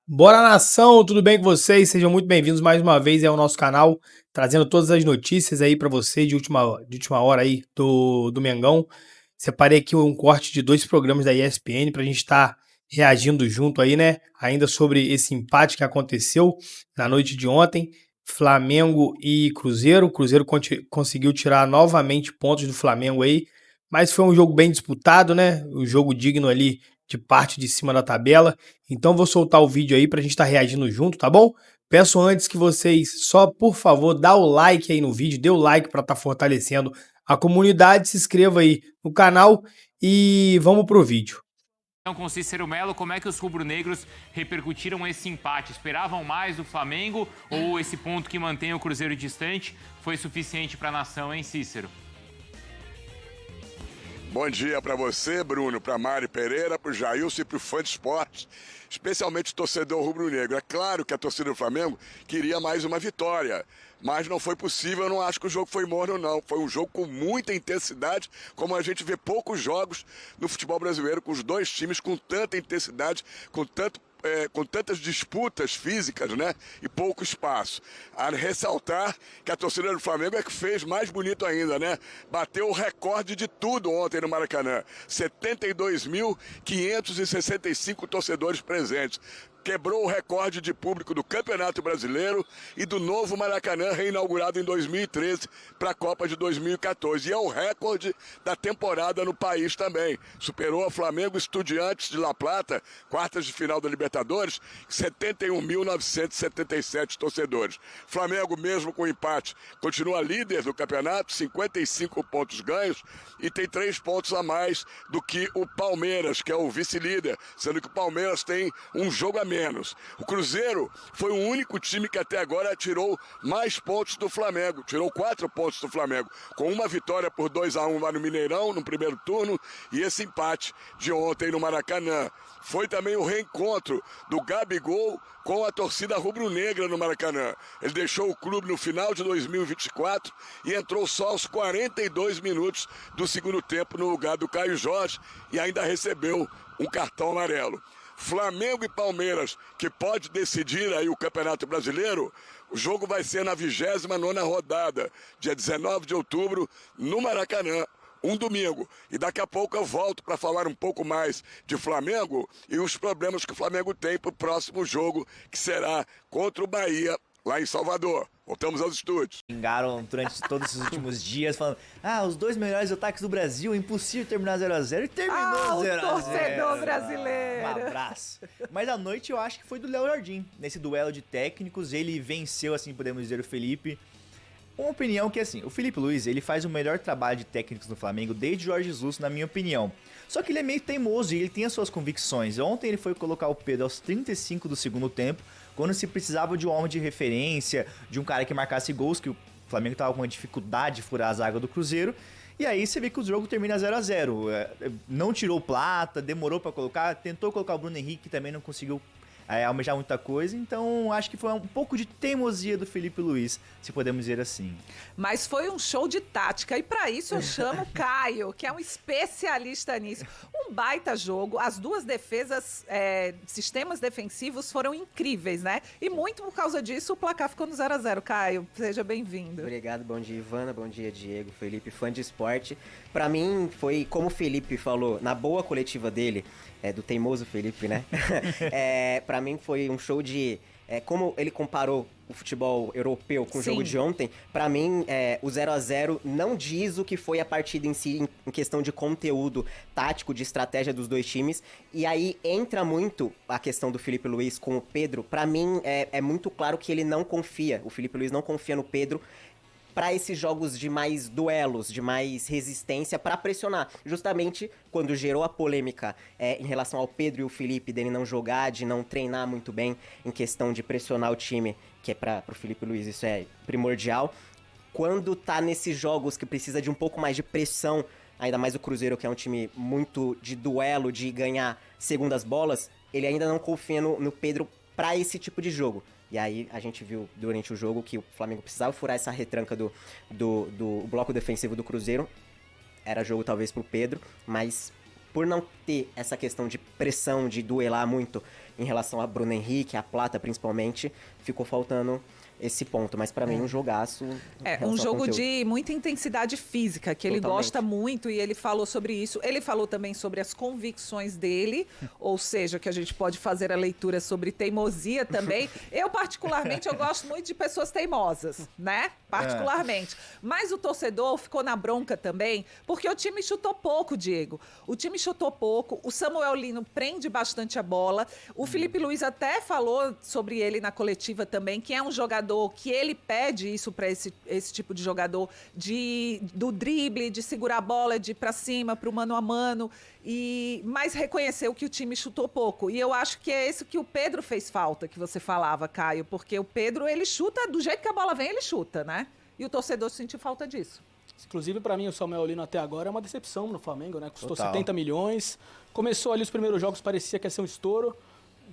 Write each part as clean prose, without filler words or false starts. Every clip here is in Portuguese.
Bora nação, tudo bem com vocês? Sejam muito bem-vindos mais uma vez ao nosso canal, trazendo todas as notícias aí para vocês de última hora aí do Mengão. Separei aqui um corte de dois programas da ESPN para a gente estar reagindo junto aí, né? Ainda sobre esse empate que aconteceu na noite de ontem, Flamengo e Cruzeiro. O Cruzeiro conseguiu tirar novamente pontos do Flamengo aí, mas foi um jogo bem disputado, né? Um jogo digno ali de parte de cima da tabela. Então vou soltar o vídeo aí pra gente estar reagindo junto, tá bom? Peço antes que vocês só, por favor, dá o like aí no vídeo, dê o like para estar fortalecendo a comunidade, se inscreva aí no canal e vamos pro vídeo. Com Cícero Melo, como é que os rubro-negros repercutiram esse empate? Esperavam mais do Flamengo ou esse ponto que mantém o Cruzeiro distante foi suficiente para a nação, hein, Cícero? Bom dia para você, Bruno, para Mari Pereira, para o Jailson e para o fã de esporte, especialmente o torcedor rubro-negro. É claro que a torcida do Flamengo queria mais uma vitória, mas não foi possível. Eu não acho que o jogo foi morno, não. Foi um jogo com muita intensidade, como a gente vê poucos jogos no futebol brasileiro, com os dois times com tanta intensidade, com tantas disputas físicas, né? E pouco espaço. A ressaltar que a torcida do Flamengo é que fez mais bonito ainda, né? Bateu o recorde de tudo ontem no Maracanã. 72.565 torcedores presentes. Quebrou o recorde de público do Campeonato Brasileiro e do novo Maracanã, reinaugurado em 2013 para a Copa de 2014. E é o recorde da temporada no país também. Superou a Flamengo Estudiantes de La Plata, quartas de final da Libertadores, 71.977 torcedores. Flamengo, mesmo com empate, continua líder do campeonato, 55 pontos ganhos e tem 3 pontos a mais do que o Palmeiras, que é o vice-líder, sendo que o Palmeiras tem um jogo a menos. O Cruzeiro foi o único time que até agora tirou mais pontos do Flamengo, tirou 4 pontos do Flamengo, com uma vitória por 2-1 lá no Mineirão, no primeiro turno, e esse empate de ontem no Maracanã. Foi também o reencontro do Gabigol com a torcida rubro-negra no Maracanã. Ele deixou o clube no final de 2024 e entrou só aos 42 minutos do segundo tempo no lugar do Caio Jorge e ainda recebeu um cartão amarelo. Flamengo e Palmeiras, que pode decidir aí o Campeonato Brasileiro, o jogo vai ser na 29ª rodada, dia 19 de outubro, no Maracanã, um domingo. E daqui a pouco eu volto para falar um pouco mais de Flamengo e os problemas que o Flamengo tem para o próximo jogo, que será contra o Bahia, lá em Salvador. Voltamos aos estúdios. Xingaram durante todos esses últimos dias, falando: os dois melhores ataques do Brasil, impossível terminar 0x0. E terminou 0x0. Torcedor brasileiro. Um abraço. Mas a noite eu acho que foi do Léo Jardim. Nesse duelo de técnicos, ele venceu, assim podemos dizer, o Felipe. Uma opinião que, assim, o Felipe Luiz, ele faz o melhor trabalho de técnicos no Flamengo desde Jorge Jesus, na minha opinião. Só que ele é meio teimoso e ele tem as suas convicções. Ontem ele foi colocar o Pedro aos 35 do segundo tempo, quando se precisava de um homem de referência, de um cara que marcasse gols, que o Flamengo tava com uma dificuldade de furar a zaga do Cruzeiro. E aí você vê que o jogo termina 0x0. Não tirou Plata, demorou pra colocar, tentou colocar o Bruno Henrique, que também não conseguiu almejar muita coisa, então acho que foi um pouco de teimosia do Felipe Luiz, se podemos dizer assim. Mas foi um show de tática, e para isso eu chamo o Caio, que é um especialista nisso. Um baita jogo, as duas defesas, sistemas defensivos foram incríveis, né? E muito por causa disso o placar ficou no 0x0. Caio, seja bem-vindo. Obrigado, bom dia Ivana, bom dia Diego, Felipe, fã de esporte. Pra mim foi, como o Felipe falou, na boa coletiva dele, do teimoso Felipe, né? Pra mim foi um show de... como ele comparou o futebol europeu com o jogo de ontem, pra mim o 0x0 não diz o que foi a partida em si, em questão de conteúdo tático, de estratégia dos dois times. E aí entra muito a questão do Felipe Luiz com o Pedro. Pra mim é muito claro que ele não confia, o Felipe Luiz não confia no Pedro para esses jogos de mais duelos, de mais resistência, para pressionar. Justamente quando gerou a polêmica em relação ao Pedro e o Felipe, dele não jogar, de não treinar muito bem em questão de pressionar o time, que é para o Felipe Luiz isso é primordial. Quando tá nesses jogos que precisa de um pouco mais de pressão, ainda mais o Cruzeiro, que é um time muito de duelo, de ganhar segundas bolas, ele ainda não confia no Pedro para esse tipo de jogo. E aí a gente viu durante o jogo que o Flamengo precisava furar essa retranca do bloco defensivo do Cruzeiro. Era jogo talvez pro Pedro, mas por não ter essa questão de pressão, de duelar muito, em relação a Bruno Henrique, a Plata principalmente, ficou faltando esse ponto, mas pra mim um jogaço. Um jogo de muita intensidade física, que ele gosta muito e ele falou sobre isso. Ele falou também sobre as convicções dele, ou seja, que a gente pode fazer a leitura sobre teimosia também. Eu, particularmente, eu gosto muito de pessoas teimosas, né? Particularmente. Mas o torcedor ficou na bronca também, porque o time chutou pouco, Diego. O time chutou pouco, o Samuel Lino prende bastante a bola. O Felipe Luiz até falou sobre ele na coletiva também, que é um jogador que ele pede isso para esse tipo de jogador, do drible, de segurar a bola, de ir para cima, para o mano a mano, mas reconheceu que o time chutou pouco. E eu acho que é isso que o Pedro fez falta, que você falava, Caio, porque o Pedro, ele chuta, do jeito que a bola vem, ele chuta, né? E o torcedor sentiu falta disso. Inclusive, para mim, o Samuel Lino até agora é uma decepção no Flamengo, né? Custou Total. 70 milhões, começou ali os primeiros jogos, parecia que ia ser um estouro,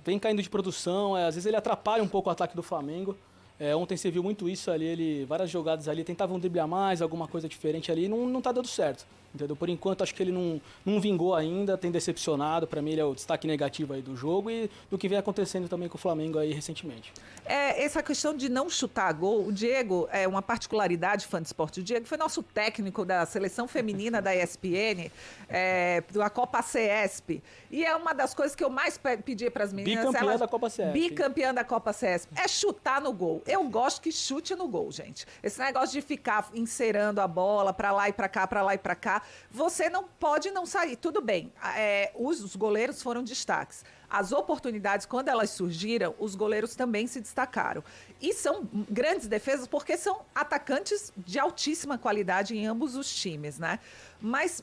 vem caindo de produção, às vezes ele atrapalha um pouco o ataque do Flamengo. Ontem você viu muito isso ali, várias jogadas ali, tentavam driblar mais, alguma coisa diferente ali, não tá dando certo, entendeu? Por enquanto, acho que ele não vingou ainda, tem decepcionado, pra mim ele é o destaque negativo aí do jogo e do que vem acontecendo também com o Flamengo aí recentemente. Essa questão de não chutar gol, o Diego é uma particularidade, fã de esporte. O Diego foi nosso técnico da seleção feminina da ESPN, da Copa CESP, e é uma das coisas que eu mais pedia para as meninas. Bicampeã da Copa CESP. Bicampeã da Copa CESP. É chutar no gol. Eu gosto que chute no gol, gente. Esse negócio de ficar inserando a bola pra lá e pra cá, pra lá e pra cá, você não pode não sair. Tudo bem, os goleiros foram destaques. As oportunidades, quando elas surgiram, os goleiros também se destacaram. E são grandes defesas porque são atacantes de altíssima qualidade em ambos os times, né? Mas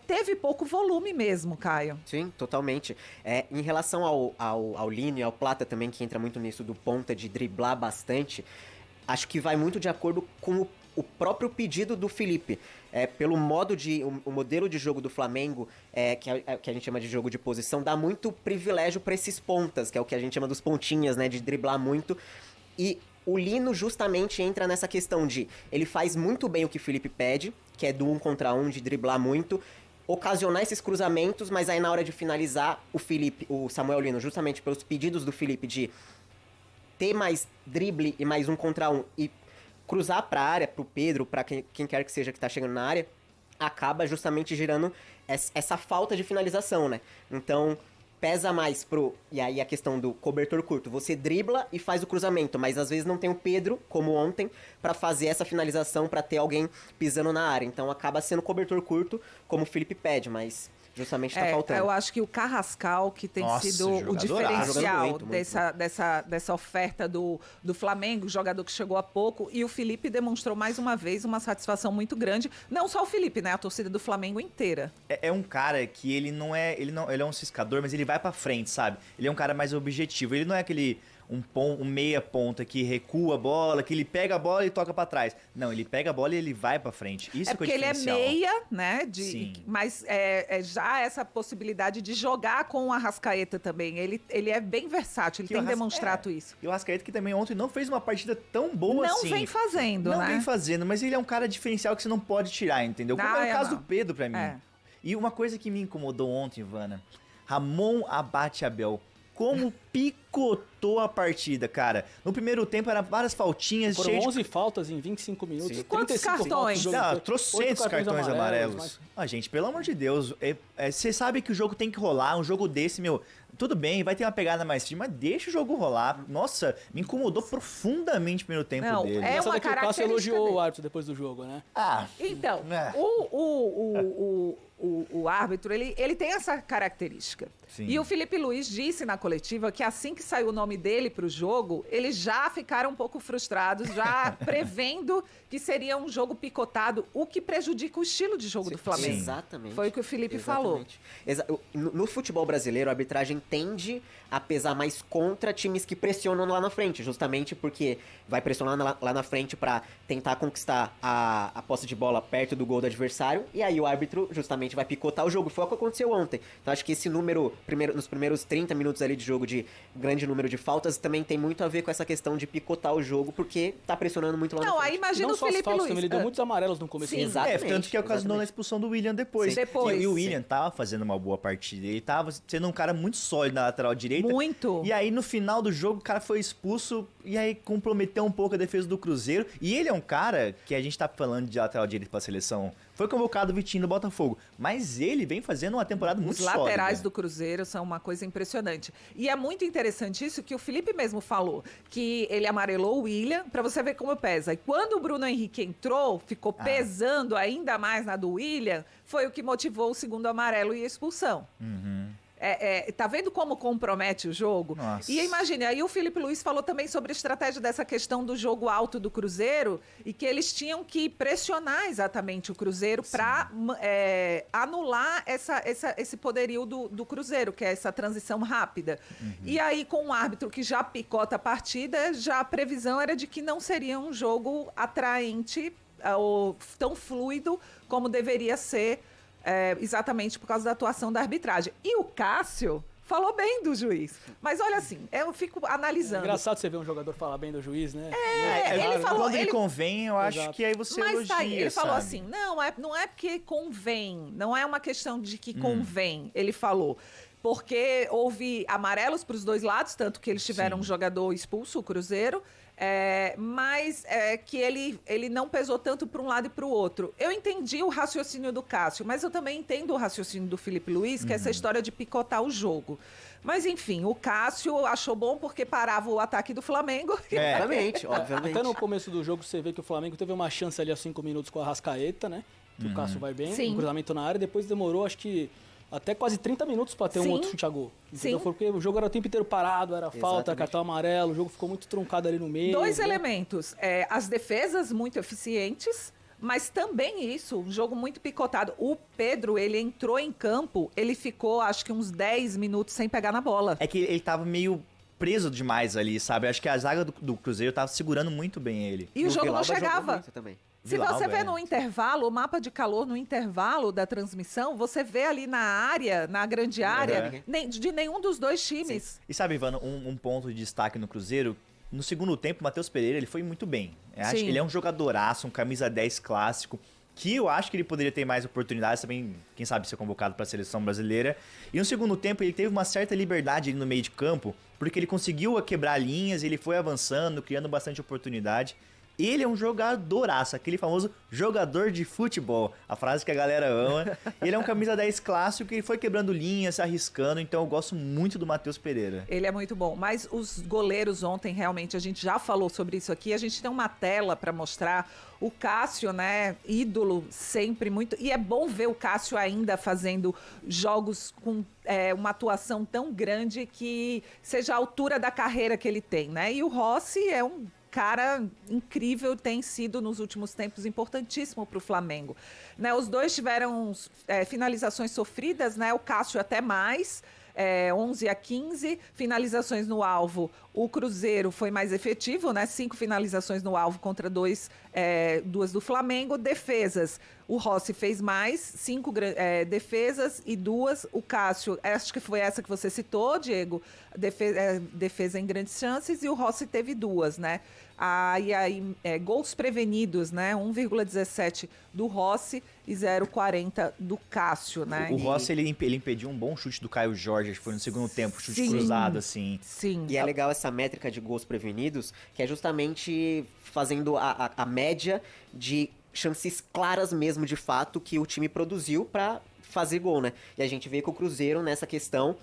teve pouco volume mesmo, Caio. Sim, totalmente. Em relação ao Lino e ao Plata também, que entra muito nisso do ponta de driblar bastante, acho que vai muito de acordo com o próprio pedido do Felipe. Pelo o modelo de jogo do Flamengo, que a gente chama de jogo de posição, dá muito privilégio para esses pontas, que é o que a gente chama dos pontinhas, né, de driblar muito. E o Lino justamente entra nessa questão de, ele faz muito bem o que o Felipe pede, que é do 1 contra 1, de driblar muito, ocasionar esses cruzamentos, mas aí na hora de finalizar, o Samuel Lino, justamente pelos pedidos do Felipe de ter mais drible e mais 1 contra 1 e cruzar pra área, pro Pedro, pra quem quer que seja que tá chegando na área, acaba justamente gerando essa falta de finalização, né? Então, pesa mais e aí a questão do cobertor curto. Você dribla e faz o cruzamento, mas às vezes não tem o Pedro, como ontem, pra fazer essa finalização, pra ter alguém pisando na área. Então, acaba sendo cobertor curto, como o Felipe pede, mas justamente tá faltando. Eu acho que o Carrascal, que tem sido o diferencial dessa oferta do Flamengo, jogador que chegou há pouco, e o Felipe demonstrou mais uma vez uma satisfação muito grande. Não só o Felipe, né? A torcida do Flamengo inteira. É um cara que ele é um ciscador, mas ele vai pra frente, sabe? Ele é um cara mais objetivo. Ele não é aquele um meia ponta que recua a bola, que ele pega a bola e toca pra trás. Não, ele pega a bola e ele vai pra frente. Isso é porque ele é meia, né? Mas já essa possibilidade de jogar com o Arrascaeta também. Ele é bem versátil, ele tem demonstrado isso. E o Arrascaeta que também ontem não fez uma partida tão boa assim. Não vem fazendo, né? Não vem fazendo, mas ele é um cara diferencial que você não pode tirar, entendeu? Como é o caso do Pedro pra mim. E uma coisa que me incomodou ontem, Ivana, Ramon Abate Abel. Como picotou a partida, cara. No primeiro tempo, eram várias faltinhas. Foram 11 faltas em 25 minutos. Sim. Quantos cartões? Trocentos cartões amarelos. Gente, pelo amor de Deus. Você sabe que o jogo tem que rolar. Um jogo desse, tudo bem, vai ter uma pegada mais firme, mas deixa o jogo rolar. Nossa, me incomodou profundamente o primeiro tempo dele. É uma característica. O Cássio elogiou o árbitro depois do jogo, né? Então, o árbitro, ele tem essa característica. Sim. E o Felipe Luiz disse na coletiva que assim que saiu o nome dele pro jogo, eles já ficaram um pouco frustrados, já prevendo que seria um jogo picotado, o que prejudica o estilo de jogo do Flamengo. Exatamente. Foi o que o Felipe falou. No futebol brasileiro, a arbitragem tende a pesar mais contra times que pressionam lá na frente, justamente porque vai pressionar lá na frente para tentar conquistar a posse de bola perto do gol do adversário, e aí o árbitro justamente vai picotar o jogo. Foi o que aconteceu ontem. Então acho que esse número, nos primeiros 30 minutos ali de jogo de grande número de faltas, também tem muito a ver com essa questão de picotar o jogo, porque tá pressionando muito lá na Não, frente. aí imagina Não o só as Felipe faltas, Luiz. também, ele deu muitos amarelos no começo. Sim. do jogo. Exatamente. Tanto que ocasionou na exatamente. expulsão do William depois. Sim. Depois, E o sim. William tava fazendo uma boa partida. Ele tava sendo um cara muito sólido na lateral direita. Muito. E aí, no final do jogo, o cara foi expulso e aí comprometeu um pouco a defesa do Cruzeiro. E ele é um cara que a gente tá falando de lateral direito pra seleção. Foi convocado o Vitinho do Botafogo. Mas ele vem fazendo uma temporada muito Os sólida. laterais do Cruzeiro são uma coisa impressionante. E é muito interessante isso que o Felipe mesmo falou, que ele amarelou o William, pra você ver como pesa. E quando o Bruno Henrique entrou, ficou pesando ainda mais na do William, foi o que motivou o segundo amarelo e a expulsão. Tá vendo como compromete o jogo? Nossa. E imagine, aí o Felipe Luiz falou também sobre a estratégia dessa questão do jogo alto do Cruzeiro e que eles tinham que pressionar exatamente o Cruzeiro para anular esse poderio do Cruzeiro, que é essa transição rápida. E aí, com um árbitro que já picota a partida, já a previsão era de que não seria um jogo atraente ou tão fluido como deveria ser. Exatamente por causa da atuação da arbitragem. E o Cássio falou bem do juiz. Mas olha assim, eu fico É analisando. engraçado você ver um jogador falar bem do juiz, né? ele falou- Quando ele ele- convém, eu acho Exato. que aí você Mas elogia, tá aí, ele falou sabe? assim, não é porque convém, não é uma questão de que convém, ele falou. Porque houve amarelos para os dois lados, tanto que eles tiveram um jogador expulso, o Cruzeiro, mas que ele não pesou tanto para um lado e para o outro. Eu entendi o raciocínio do Cássio, mas eu também entendo o raciocínio do Felipe Luiz, que é essa história de picotar o jogo. Mas enfim, o Cássio achou bom porque parava o ataque do Flamengo. Obviamente, obviamente. Até no começo do jogo você vê que o Flamengo teve uma chance ali aos 5 minutos com a Arrascaeta, né? Que o Cássio vai bem, Sim. um cruzamento na área, depois demorou acho que até quase 30 minutos pra ter um Sim. outro chute a gol. Entendeu? Sim. Foi porque o jogo era o tempo inteiro parado, era falta, Exatamente. cartão amarelo, o jogo ficou muito truncado ali no meio. Dois né? elementos. As defesas muito eficientes, mas também isso, um jogo muito picotado. O Pedro, ele entrou em campo, ele ficou acho que uns 10 minutos sem pegar na bola. É que ele tava meio preso demais ali, sabe? Acho que a zaga do Cruzeiro tava segurando muito bem ele. E o jogo não Vilauba jogou chegava. muito também. Se Vilauba, você vê é. no intervalo, o mapa de calor no intervalo da transmissão, você vê ali na área, na grande área, de nenhum dos dois times. E sabe, Ivana, um ponto de destaque no Cruzeiro, no segundo tempo, o Matheus Pereira, ele foi muito bem. Eu acho Sim. que ele é um jogadoraço, um camisa 10 clássico, que eu acho que ele poderia ter mais oportunidades também, quem sabe ser convocado para a seleção brasileira. E no segundo tempo ele teve uma certa liberdade ali no meio de campo, porque ele conseguiu quebrar linhas, ele foi avançando, criando bastante oportunidade. Ele é um jogadoraço, aquele famoso jogador de futebol, a frase que a galera ama. Ele é um camisa 10 clássico que ele foi quebrando linhas, se arriscando, então eu gosto muito do Matheus Pereira. Ele é muito bom, mas os goleiros ontem, realmente, a gente já falou sobre isso aqui, a gente tem uma tela para mostrar o Cássio, né, ídolo sempre muito, e é bom ver o Cássio ainda fazendo jogos com uma atuação tão grande que seja a altura da carreira que ele tem, né, e o Rossi é um cara incrível, tem sido nos últimos tempos importantíssimo para o Flamengo. Né, os dois tiveram finalizações sofridas, né, o Cássio até mais, 11 a 15 finalizações no alvo. O Cruzeiro foi mais efetivo, né? 5 finalizações no alvo contra 2 do Flamengo. Defesas, o Rossi fez mais, 5 defesas e 2. O Cássio, acho que foi essa que você citou, Diego, defesa em grandes chances, e o Rossi teve 2, né? E aí, gols prevenidos, né? 1,17 do Rossi e 0,40 do Cássio, né? O Rossi, ele impediu um bom chute do Caio Jorge, acho que foi no segundo tempo, chute Sim. cruzado, assim. Sim. E é legal essa métrica de gols prevenidos, que é justamente fazendo a média de chances claras mesmo, de fato, que o time produziu pra fazer gol, né? E a gente vê que o Cruzeiro, nessa questão,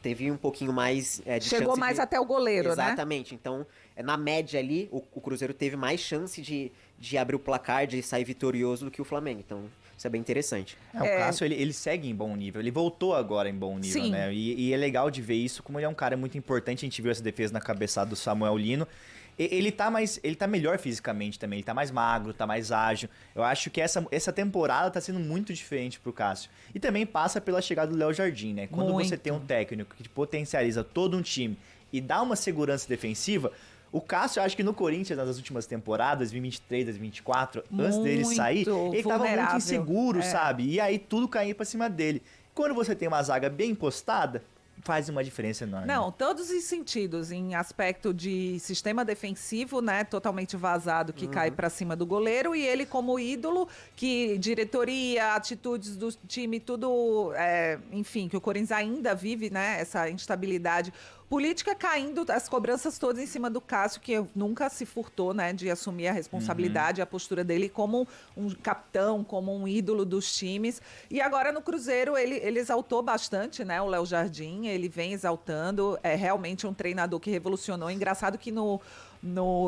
teve um pouquinho mais de Chegou chance mais de... até o goleiro, né? Exatamente. Então, na média ali, o Cruzeiro teve mais chance de abrir o placar, de sair vitorioso do que o Flamengo. Então, isso é bem interessante. O Cássio, ele segue em bom nível. Ele voltou agora em bom nível, Sim. né? E é legal de ver isso, como ele é um cara muito importante. A gente viu essa defesa na cabeçada do Samuel Lino. Ele tá melhor fisicamente também. Ele tá mais magro, tá mais ágil. Eu acho que essa temporada tá sendo muito diferente pro Cássio. E também passa pela chegada do Léo Jardim, né? Quando Muito. você tem um técnico que potencializa todo um time e dá uma segurança defensiva... O Cássio, eu acho que no Corinthians, nas últimas temporadas, 2023, 2024, antes dele sair, ele tava muito vulnerável. inseguro, sabe? E aí tudo caía pra cima dele. Quando você tem uma zaga bem postada, faz uma diferença enorme. Não, todos os sentidos, em aspecto de sistema defensivo, né, totalmente vazado, que cai para cima do goleiro, e ele como ídolo, que diretoria, atitudes do time, tudo, enfim, que o Corinthians ainda vive, né, essa instabilidade política, caindo as cobranças todas em cima do Cássio, que nunca se furtou, né, de assumir a responsabilidade, a postura dele como um capitão, como um ídolo dos times. E agora no Cruzeiro ele exaltou bastante, né, o Léo Jardim, ele vem exaltando, é realmente um treinador que revolucionou. Engraçado que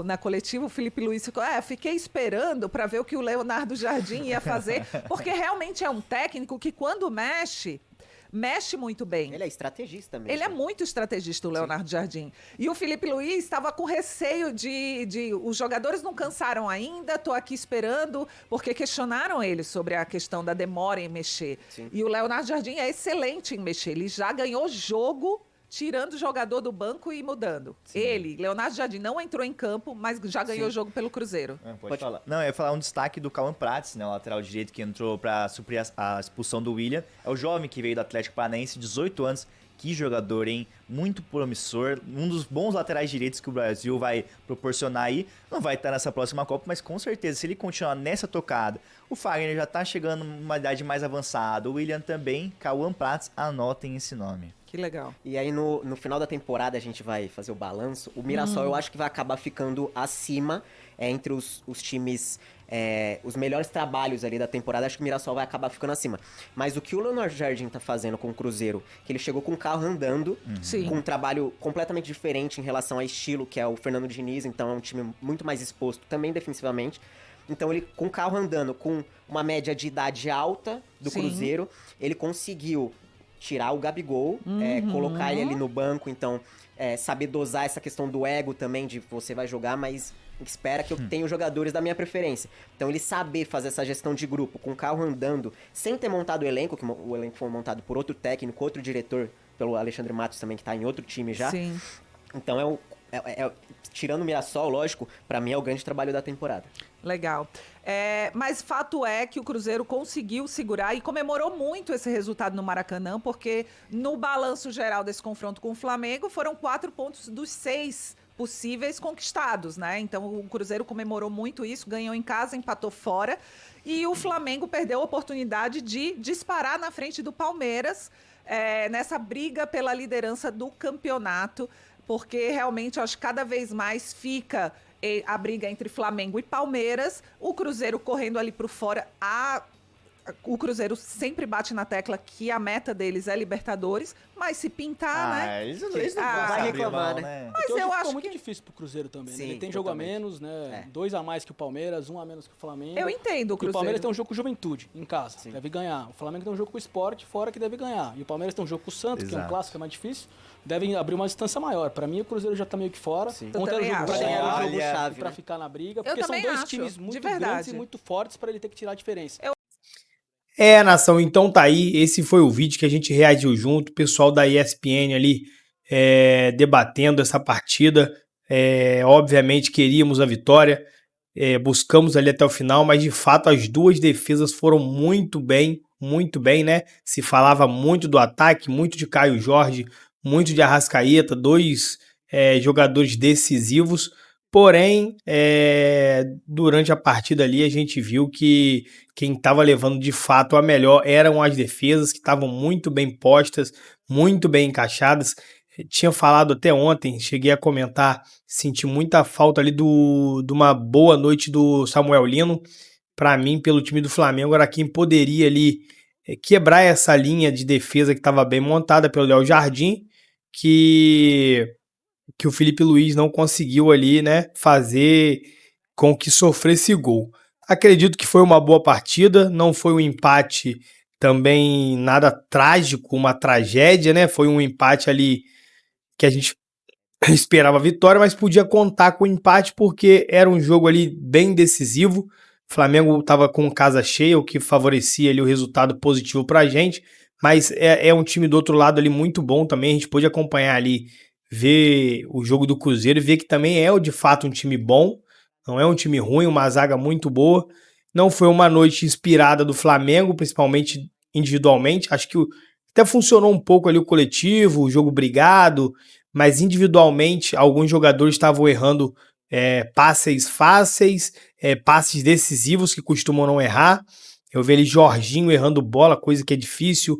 na coletiva o Felipe Luiz ficou, fiquei esperando para ver o que o Leonardo Jardim ia fazer, porque realmente é um técnico que quando mexe muito bem. Ele é estrategista mesmo. Ele é muito estrategista, o Leonardo Jardim. E o Felipe Luiz estava com receio de os jogadores não cansaram ainda, estou aqui esperando, porque questionaram ele sobre a questão da demora em mexer. Sim. E o Leonardo Jardim é excelente em mexer. Ele já ganhou jogo tirando o jogador do banco e mudando. Sim. Ele, Leonardo Jardim, não entrou em campo, mas já ganhou jogo pelo Cruzeiro. Pode falar. Não, eu ia falar um destaque do Cauã Prates, né, o lateral direito que entrou para suprir a expulsão do William. É o jovem que veio do Atlético Paranaense, 18 anos. Que jogador, hein? Muito promissor. Um dos bons laterais direitos que o Brasil vai proporcionar aí. Não vai estar nessa próxima Copa, mas com certeza, se ele continuar nessa tocada, o Fagner já tá chegando numa idade mais avançada. O William também. Cauã Prates, anotem esse nome. Que legal. E aí no final da temporada a gente vai fazer o balanço. O Mirassol eu acho que vai acabar ficando acima entre os times, os melhores trabalhos ali da temporada. Acho que o Mirassol vai acabar ficando acima. Mas o que o Leonardo Jardim tá fazendo com o Cruzeiro, que ele chegou com o carro andando, com um trabalho completamente diferente em relação ao estilo, que é o Fernando Diniz, então é um time muito mais exposto também defensivamente. Então ele, com o carro andando, com uma média de idade alta do Cruzeiro, ele conseguiu tirar o Gabigol, colocar ele ali no banco, então saber dosar essa questão do ego também, de você vai jogar, mas espera que eu tenha os jogadores da minha preferência. Então ele saber fazer essa gestão de grupo, com o carro andando, sem ter montado o elenco, que o elenco foi montado por outro técnico, outro diretor, pelo Alexandre Matos também, que tá em outro time já. Sim. Então tirando o Mirassol, lógico, pra mim é o grande trabalho da temporada. Legal. Mas fato é que o Cruzeiro conseguiu segurar e comemorou muito esse resultado no Maracanã, porque no balanço geral desse confronto com o Flamengo foram 4 pontos dos 6 possíveis conquistados, né? Então o Cruzeiro comemorou muito isso, ganhou em casa, empatou fora, e o Flamengo perdeu a oportunidade de disparar na frente do Palmeiras nessa briga pela liderança do campeonato, porque realmente acho que cada vez mais fica a briga entre Flamengo e Palmeiras, o Cruzeiro correndo ali por fora. O Cruzeiro sempre bate na tecla que a meta deles é Libertadores, mas se pintar, né? Isso não vai reclamar, né? Mas Porque eu hoje acho ficou muito que... difícil pro Cruzeiro também, Sim, né? Ele tem jogo a totalmente. menos, né? 2 a mais que o Palmeiras, 1 a menos que o Flamengo. Eu entendo o E Cruzeiro. o Palmeiras tem um jogo com o Juventude, em casa, deve ganhar. O Flamengo tem um jogo com o Sport, fora, que deve ganhar. E o Palmeiras tem um jogo com o Santos, que é um Exato. clássico, é mais difícil. Devem abrir uma distância maior. Pra mim, o Cruzeiro já tá meio que fora. Sim. Ontem era o também jogo pra acho. ganhar, era o jogo Olha, chave, pra ficar na briga. Porque são também 2 acho, times de muito verdade. grandes e muito fortes pra ele ter que tirar a diferença. Nação, então tá aí. Esse foi o vídeo que a gente reagiu junto. O pessoal da ESPN ali debatendo essa partida. Obviamente queríamos a vitória. Buscamos ali até o final, mas de fato as duas defesas foram muito bem, né? Se falava muito do ataque, muito de Caio Jorge, muito de Arrascaeta, 2 jogadores decisivos. Porém, durante a partida ali, a gente viu que quem estava levando de fato a melhor eram as defesas, que estavam muito bem postas, muito bem encaixadas. Tinha falado até ontem, cheguei a comentar, senti muita falta ali de uma boa noite do Samuel Lino. Para mim, pelo time do Flamengo, era quem poderia ali quebrar essa linha de defesa que estava bem montada pelo Léo Jardim, que o Felipe Luiz não conseguiu ali, né, fazer com que sofresse gol. Acredito que foi uma boa partida, não foi um empate também nada trágico, uma tragédia, né? Foi um empate ali que a gente esperava a vitória, mas podia contar com o empate porque era um jogo ali bem decisivo. O Flamengo estava com casa cheia, o que favorecia ali o resultado positivo pra gente, mas é um time do outro lado ali muito bom também, a gente pôde acompanhar ali, ver o jogo do Cruzeiro e ver que também de fato um time bom, não é um time ruim, uma zaga muito boa. Não foi uma noite inspirada do Flamengo, principalmente individualmente. Acho que Até funcionou um pouco ali o coletivo, o jogo brigado, mas individualmente alguns jogadores estavam errando passes fáceis, passes decisivos que costumam não errar. Eu vi ali Jorginho errando bola, coisa que é difícil.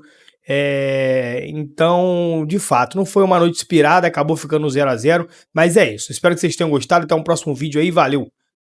Então, de fato, não foi uma noite inspirada, acabou ficando 0-0, mas é isso. Espero que vocês tenham gostado. Até um próximo vídeo aí, valeu!